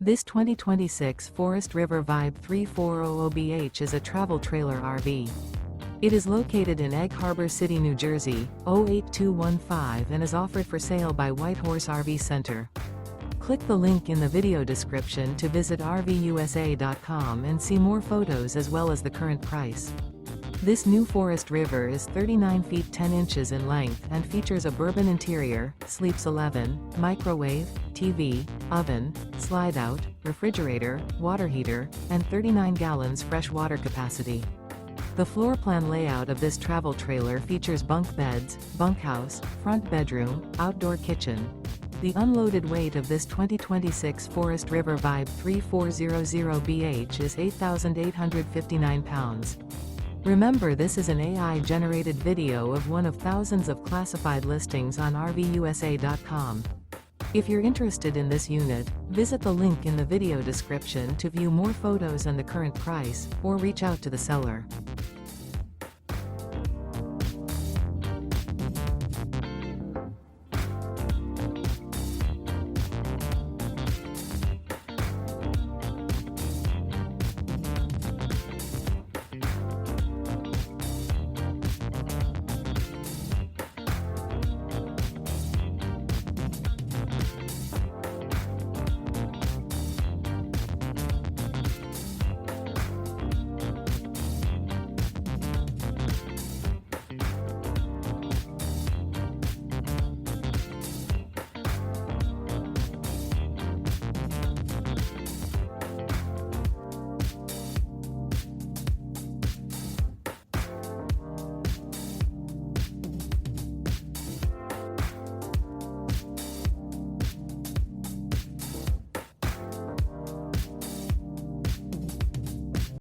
This 2026 Forest River Vibe 3400BH is a travel trailer RV. It is located in Egg Harbor City, New Jersey, 08215 and is offered for sale by White Horse RV Center. Click the link in the video description to visit RVUSA.com and see more photos as well as the current price. This new Forest River is 39 feet 10 inches in length and features a bourbon interior, sleeps 11, microwave, TV, oven, slide-out, refrigerator, water heater, and 39 gallons fresh water capacity. The floor plan layout of this travel trailer features bunk beds, bunkhouse, front bedroom, outdoor kitchen. The unloaded weight of this 2026 Forest River Vibe 3400BH is 8,859 pounds. Remember, this is an AI-generated video of one of thousands of classified listings on RVUSA.com. If you're interested in this unit, visit the link in the video description to view more photos and the current price, or reach out to the seller.